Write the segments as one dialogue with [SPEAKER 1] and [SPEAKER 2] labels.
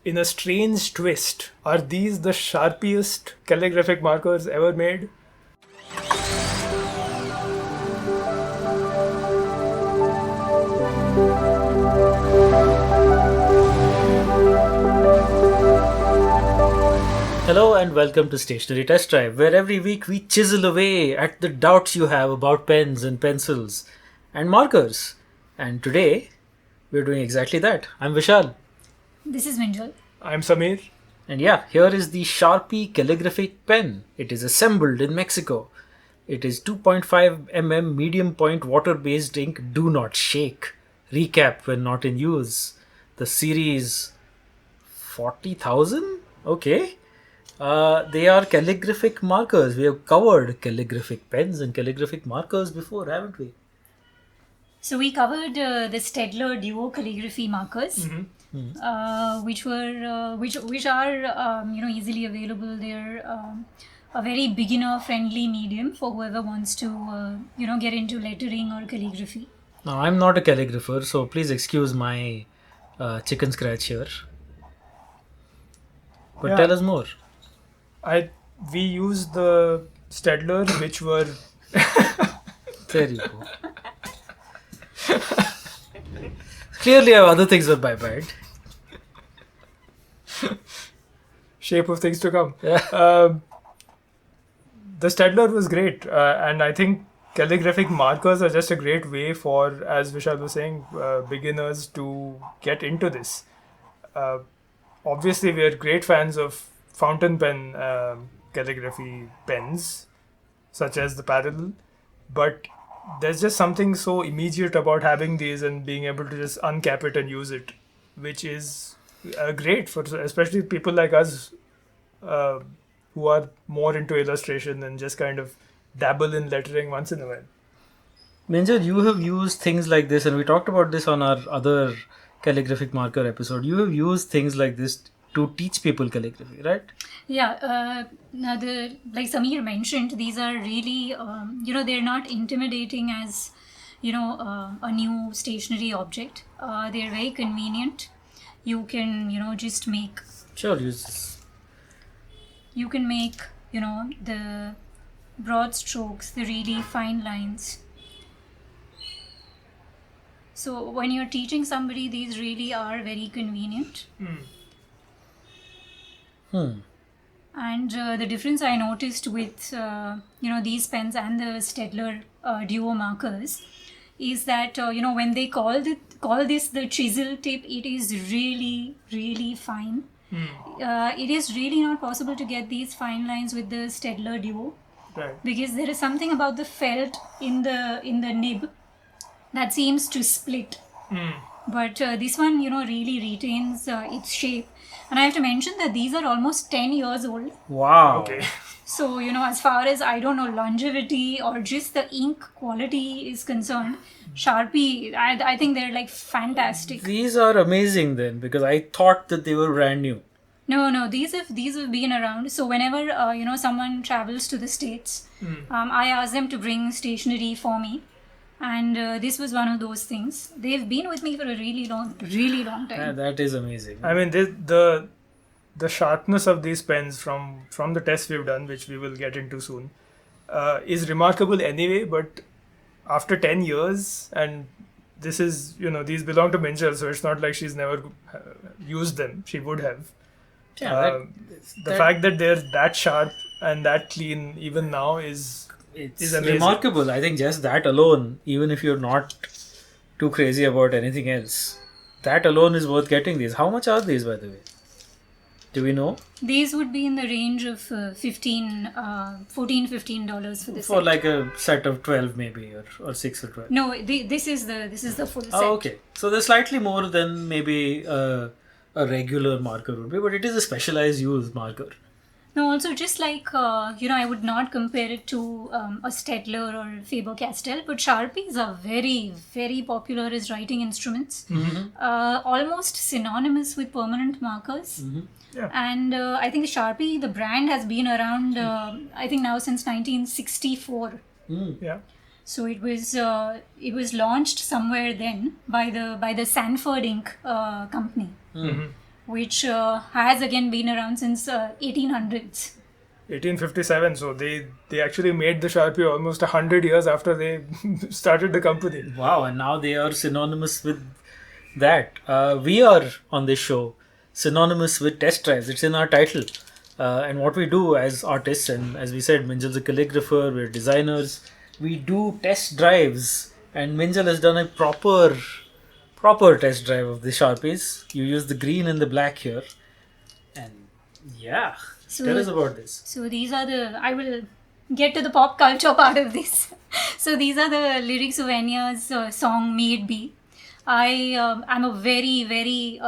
[SPEAKER 1] in a strange twist, are these the sharpiest calligraphic markers ever made?
[SPEAKER 2] Hello and welcome to Stationery Test Drive, where every week we chisel away at the doubts you have about pens and pencils and markers. And today we're doing exactly that. I'm Vishal.
[SPEAKER 3] This is Uncial.
[SPEAKER 1] I'm Samir.
[SPEAKER 2] And yeah, here is the Sharpie Calligraphic pen. It is assembled in Mexico. It is 2.5 mm medium point water-based ink. Do not shake. Recap when not in use. The series 40,000? Okay. They are calligraphic markers. We have covered calligraphic pens and calligraphic markers before, haven't we?
[SPEAKER 3] So we covered the Staedtler Duo Calligraphy Markers, which are easily available. They're a very beginner-friendly medium for whoever wants to get into lettering or calligraphy.
[SPEAKER 2] Now, I'm not a calligrapher, so please excuse my chicken scratch here. But tell us more.
[SPEAKER 1] We used the Staedtler, which were
[SPEAKER 2] There you go. Clearly, other things were bad.
[SPEAKER 1] shape of things to come.
[SPEAKER 2] Yeah.
[SPEAKER 1] The Staedtler was great, and I think calligraphic markers are just a great way for, as Vishal was saying, beginners to get into this. Obviously, we are great fans of fountain pen calligraphy pens, such as the Parallel, but there's just something so immediate about having these and being able to just uncap it and use it, which is great for especially people like us who are more into illustration and just kind of dabble in lettering once in a while.
[SPEAKER 2] Minjar, you have used things like this, and we talked about this on our other calligraphic marker episode. You have used things like this to teach people calligraphy, right?
[SPEAKER 3] Yeah, like Samir mentioned, these are really, they're not intimidating as, a new stationary object. They're very convenient. You can, just make...
[SPEAKER 2] Sure, use this.
[SPEAKER 3] You can make, the broad strokes, the really fine lines. So when you're teaching somebody, these really are very convenient. And the difference I noticed with these pens and the Staedtler Duo markers is that when they call this the chisel tip, it is really, really fine. It is really not possible to get these fine lines with the Staedtler Duo,
[SPEAKER 1] Right.
[SPEAKER 3] because there is something about the felt in the nib that seems to split. But this one, really retains its shape. And I have to mention that these are almost 10 years old.
[SPEAKER 2] Wow.
[SPEAKER 1] Okay.
[SPEAKER 3] So, as far as, longevity or just the ink quality is concerned, Sharpie, I think they're like fantastic.
[SPEAKER 2] These are amazing then, because I thought that they were brand new.
[SPEAKER 3] No, these have been around. So whenever, someone travels to the States, I ask them to bring stationery for me. And this was one of those things. They've been with me for a really long time.
[SPEAKER 2] Yeah, that is amazing.
[SPEAKER 1] I mean, the sharpness of these pens from the tests we've done, which we will get into soon, is remarkable anyway. But after 10 years, and this is, these belong to Minjal, so it's not like she's never used them. She would have.
[SPEAKER 2] Yeah,
[SPEAKER 1] The fact that they're that sharp and that clean even now is amazing.
[SPEAKER 2] Remarkable. I think just that alone, even if you're not too crazy about anything else, that alone is worth getting these. How much are these, by the way? Do we know?
[SPEAKER 3] These would be in the range of $15 for this.
[SPEAKER 2] For
[SPEAKER 3] set.
[SPEAKER 2] like a set of 12 maybe, or 6 or 12.
[SPEAKER 3] No, this is the full set.
[SPEAKER 2] Oh, okay. So they're slightly more than maybe a regular marker would be, but it is a specialized use marker.
[SPEAKER 3] No, also just like, I would not compare it to a Staedtler or Faber-Castell, but Sharpies are very, very popular as writing instruments. Almost synonymous with permanent markers.
[SPEAKER 1] Yeah.
[SPEAKER 3] And I think Sharpie, the brand, has been around, I think now since 1964.
[SPEAKER 1] Yeah.
[SPEAKER 3] So it was launched somewhere then by the Sanford Ink company. which has again been around since 1800s.
[SPEAKER 1] 1857. So they actually made the Sharpie almost 100 years after they started the company.
[SPEAKER 2] Wow, and now they are synonymous with that. We are on this show synonymous with test drives. It's in our title. And what we do as artists, and as we said, Minjal's a calligrapher, we're designers, we do test drives. And Minjal has done a proper test drive of the Sharpies. You use the green and the black here. And yeah, tell us about this.
[SPEAKER 3] So these are I will get to the pop culture part of this. So these are the lyrics of Enya's song May It Be. I'm a very, very,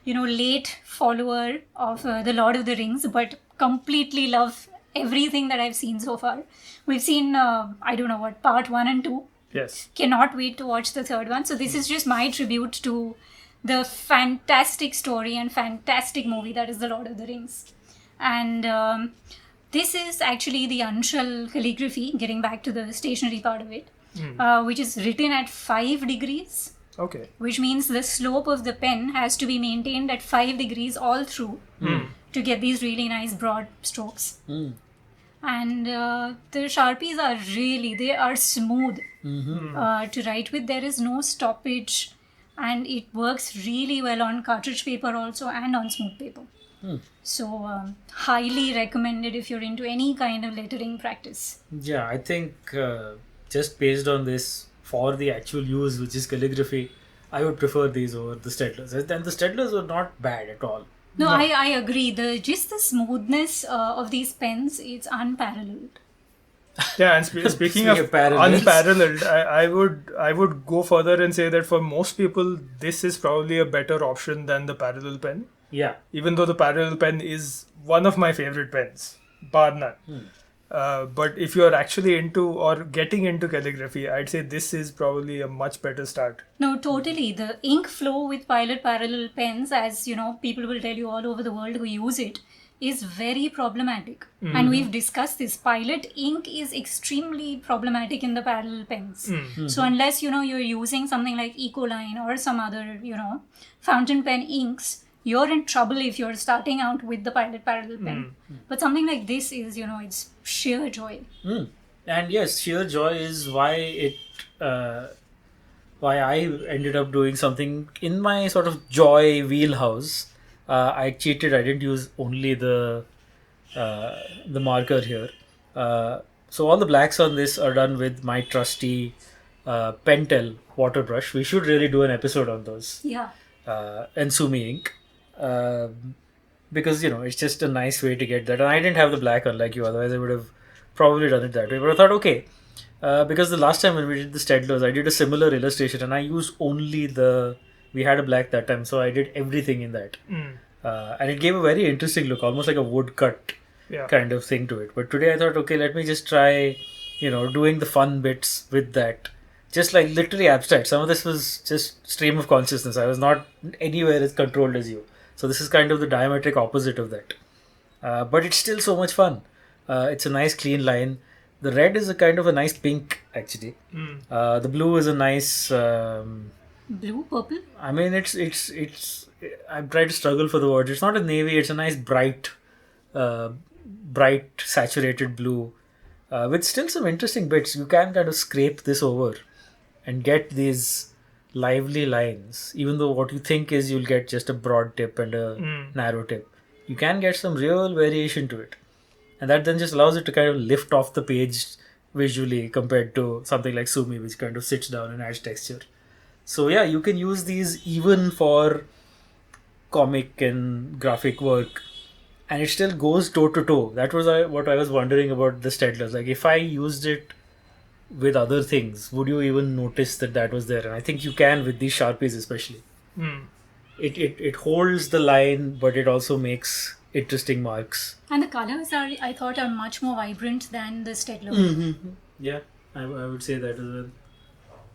[SPEAKER 3] late follower of The Lord of the Rings, but completely love everything that I've seen so far. We've seen, part 1 and 2.
[SPEAKER 1] Yes.
[SPEAKER 3] Cannot wait to watch the third one. So this is just my tribute to the fantastic story and fantastic movie that is The Lord of the Rings. And this is actually the Uncial calligraphy, getting back to the stationery part of it, which is written at 5 degrees.
[SPEAKER 1] Okay.
[SPEAKER 3] Which means the slope of the pen has to be maintained at 5 degrees all through to get these really nice broad strokes. And the Sharpies are they are smooth to write with. There is no stoppage, and it works really well on cartridge paper also and on smooth paper. So highly recommended if you're into any kind of lettering practice.
[SPEAKER 2] Yeah, I think just based on this, for the actual use, which is calligraphy, I would prefer these over the Staedtlers. And the Staedtlers are not bad at all.
[SPEAKER 3] No, I agree. The smoothness of these pens, it's unparalleled.
[SPEAKER 1] Yeah, and speaking of unparalleled, I would go further and say that for most people, this is probably a better option than the parallel pen.
[SPEAKER 2] Yeah.
[SPEAKER 1] Even though the parallel pen is one of my favorite pens, bar none. But if you're actually into or getting into calligraphy, I'd say this is probably a much better start.
[SPEAKER 3] No, totally. The ink flow with Pilot parallel pens, as people will tell you all over the world who use it, is very problematic. And we've discussed this. Pilot ink is extremely problematic in the parallel pens. So unless, you're using something like Ecoline or some other, fountain pen inks, you're in trouble if you're starting out with the Pilot parallel pen. But something like this is, it's sheer joy.
[SPEAKER 2] And yes, sheer joy is why why I ended up doing something in my sort of joy wheelhouse. I cheated. I didn't use only the marker here. So all the blacks on this are done with my trusty Pentel water brush. We should really do an episode on those.
[SPEAKER 3] Yeah.
[SPEAKER 2] And Sumi ink. Because it's just a nice way to get that, and I didn't have the black unlike you, otherwise I would have probably done it that way. But I thought, okay, because the last time when we did the Staedtlers, I did a similar illustration and I used only we had a black that time, so I did everything in that, and it gave a very interesting look, almost like a woodcut kind of thing to it. But today I thought, okay, let me just try doing the fun bits with that, just like literally abstract. Some of this was just stream of consciousness. I was not anywhere as controlled as you. So this is kind of the diametric opposite of that. But it's still so much fun. It's a nice clean line. The red is a kind of a nice pink, actually. The blue is a nice...
[SPEAKER 3] blue? Purple?
[SPEAKER 2] I mean, it's. I'm trying to struggle for the words. It's not a navy. It's a nice bright saturated blue. With still some interesting bits. You can kind of scrape this over and get these lively lines, even though what you think is you'll get just a broad tip and a narrow tip. You can get some real variation to it, and that then just allows it to kind of lift off the page visually compared to something like Sumi, which kind of sits down and adds texture. So yeah, you can use these even for comic and graphic work, and it still goes toe to toe. That was what I was wondering about the Staedtlers. Like, if I used it with other things, would you even notice that was there? And I think you can with these Sharpies especially. It holds the line, but it also makes interesting marks.
[SPEAKER 3] And the colors I thought are much more vibrant than the Staedtler.
[SPEAKER 2] Yeah, I would say that as well.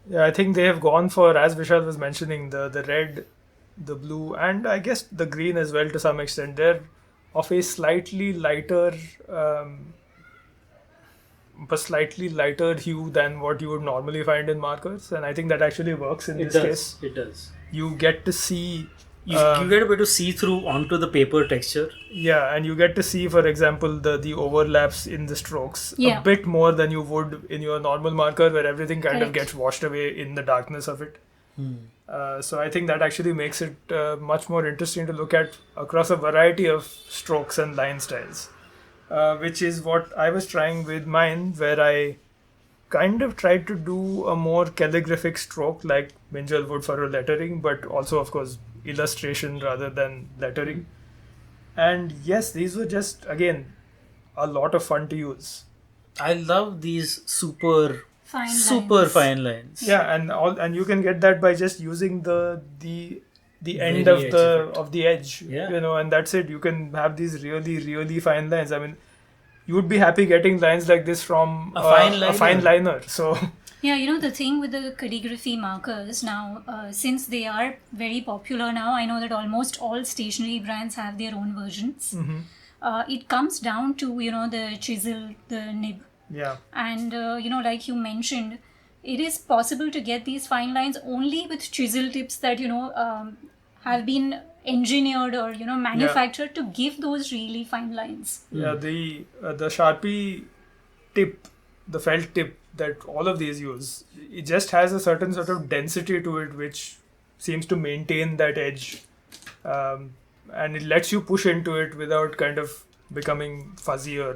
[SPEAKER 1] Yeah, I think they have gone for, as Vishal was mentioning, the red, the blue, and I guess the green as well to some extent. They're of a slightly lighter hue than what you would normally find in markers, and I think that actually works in this case.
[SPEAKER 2] It does.
[SPEAKER 1] You get to see
[SPEAKER 2] You get a bit of see-through onto the paper texture.
[SPEAKER 1] Yeah, and you get to see, for example, the overlaps in the strokes a
[SPEAKER 3] Yeah.
[SPEAKER 1] bit more than you would in your normal marker, where everything kind of
[SPEAKER 3] Correct.
[SPEAKER 1] gets washed away in the darkness of it. So I think that actually makes it much more interesting to look at across a variety of strokes and line styles, which is what I was trying with mine, where I kind of tried to do a more calligraphic stroke like Minjal would for a lettering, but also, of course, illustration rather than lettering. And yes, these were just, again, a lot of fun to use.
[SPEAKER 2] I love these super
[SPEAKER 3] Lines.
[SPEAKER 2] fine lines.
[SPEAKER 1] Yeah, and you can get that by just using the end
[SPEAKER 2] Very
[SPEAKER 1] of
[SPEAKER 2] edge of it.
[SPEAKER 1] the edge,
[SPEAKER 2] Yeah.
[SPEAKER 1] and that's it. You can have these really, really fine lines. I mean, you would be happy getting lines like this from
[SPEAKER 2] A fine
[SPEAKER 1] a fine
[SPEAKER 2] liner.
[SPEAKER 1] liner. So
[SPEAKER 3] Yeah, the thing with the calligraphy markers now, since they are very popular now, I know that almost all stationery brands have their own versions. It comes down to, the chisel, the nib.
[SPEAKER 1] yeah,
[SPEAKER 3] And, like you mentioned, it is possible to get these fine lines only with chisel tips that, have been engineered or, manufactured to give those really fine lines.
[SPEAKER 1] yeah. The Sharpie tip, the felt tip that all of these use, it just has a certain sort of density to it, which seems to maintain that edge, and it lets you push into it without kind of becoming fuzzy or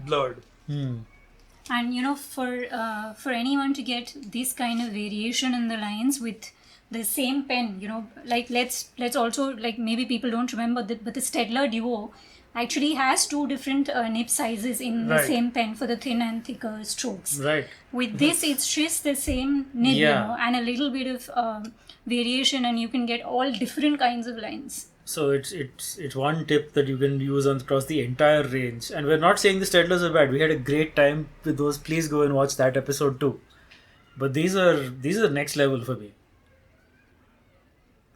[SPEAKER 1] blurred.
[SPEAKER 3] And for anyone to get this kind of variation in the lines with the same pen, like let's also, like, maybe people don't remember that, but the Staedtler Duo actually has two different nib sizes in the
[SPEAKER 1] Right.
[SPEAKER 3] same pen for the thin and thicker strokes.
[SPEAKER 2] Right.
[SPEAKER 3] With this, it's just the same nib,
[SPEAKER 2] Yeah.
[SPEAKER 3] and a little bit of variation, and you can get all different kinds of lines.
[SPEAKER 2] So it's one tip that you can use across the entire range. And we're not saying the Staedtlers are bad. We had a great time with those. Please go and watch that episode too. But these are next level for me.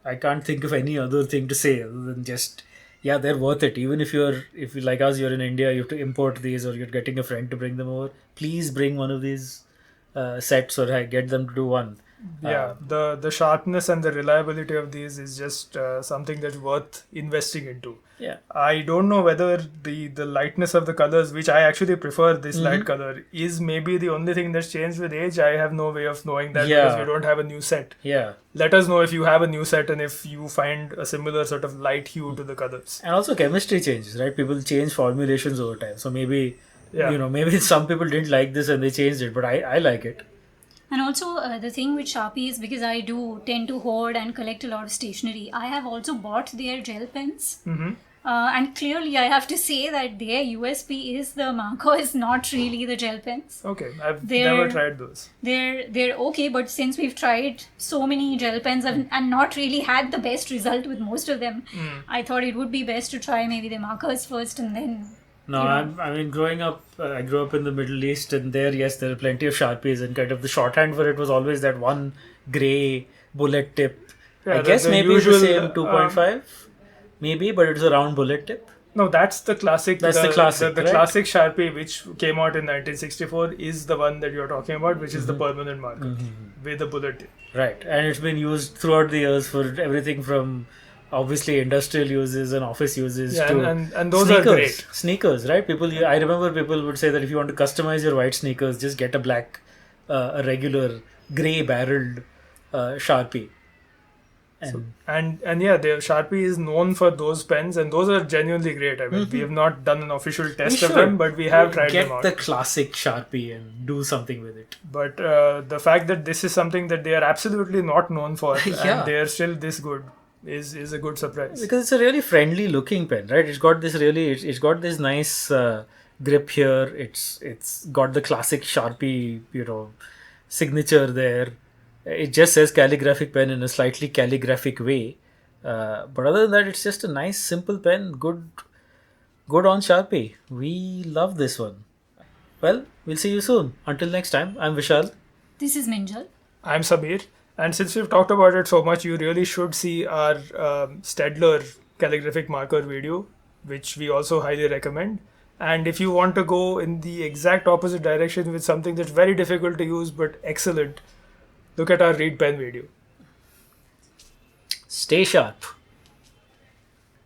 [SPEAKER 2] I can't think of any other thing to say other than just, yeah, they're worth it. Even if you like us, you're in India, you have to import these, or you're getting a friend to bring them over. Please bring one of these sets, or get them to do one.
[SPEAKER 1] Yeah, the sharpness and the reliability of these is just something that's worth investing into.
[SPEAKER 2] Yeah.
[SPEAKER 1] I don't know whether the lightness of the colors, which I actually prefer this light color, is maybe the only thing that's changed with age. I have no way of knowing that because we don't have a new set.
[SPEAKER 2] Yeah.
[SPEAKER 1] Let us know if you have a new set and if you find a similar sort of light hue to the colors.
[SPEAKER 2] And also chemistry changes, right? People change formulations over time. So maybe,
[SPEAKER 1] Yeah.
[SPEAKER 2] maybe some people didn't like this and they changed it, but I like it.
[SPEAKER 3] And also, the thing with Sharpie is, because I do tend to hoard and collect a lot of stationery, I have also bought their gel pens. And clearly, I have to say that their USP is the marker is not really the gel pens.
[SPEAKER 1] Okay, I've
[SPEAKER 3] They're-
[SPEAKER 1] never tried those.
[SPEAKER 3] They're okay, but since we've tried so many gel pens and not really had the best result with most of them, I thought it would be best to try maybe the markers first and then.
[SPEAKER 2] No, I mean, growing up, I grew up in the Middle East, and there are plenty of Sharpies, and kind of the shorthand for it was always that one grey bullet tip.
[SPEAKER 1] Yeah,
[SPEAKER 2] I guess
[SPEAKER 1] the
[SPEAKER 2] maybe
[SPEAKER 1] usual,
[SPEAKER 2] it's the same 2.5, maybe, but it's a round bullet tip.
[SPEAKER 1] No, that's the classic.
[SPEAKER 2] That's the classic,
[SPEAKER 1] The
[SPEAKER 2] right?
[SPEAKER 1] classic Sharpie, which came out in 1964, is the one that you're talking about, which is the permanent marker with the bullet tip.
[SPEAKER 2] Right, and it's been used throughout the years for everything from obviously industrial uses and office uses
[SPEAKER 1] Yeah,
[SPEAKER 2] to
[SPEAKER 1] and those are great.
[SPEAKER 2] Sneakers, right? I remember people would say that if you want to customize your white sneakers, just get a regular grey barreled Sharpie.
[SPEAKER 1] And yeah, the Sharpie is known for those pens, and those are genuinely great. I mean, we have not done an official test of them, but we have tried them out.
[SPEAKER 2] Get the classic Sharpie and do something with it.
[SPEAKER 1] But the fact that this is something that they are absolutely not known for,
[SPEAKER 2] Yeah.
[SPEAKER 1] and they are still this good, is a good surprise.
[SPEAKER 2] Because it's a really friendly looking pen, right? It's got this nice grip here. It's got the classic Sharpie, signature there. It just says calligraphic pen in a slightly calligraphic way. But other than that, it's just a nice, simple pen. Good on Sharpie. We love this one. Well, we'll see you soon. Until next time, I'm Vishal.
[SPEAKER 3] This is Minjal.
[SPEAKER 1] I'm Samir, and since we've talked about it so much, you really should see our Staedtler calligraphic marker video, which we also highly recommend. And if you want to go in the exact opposite direction with something that's very difficult to use but excellent, look at our read pen video.
[SPEAKER 2] Stay sharp.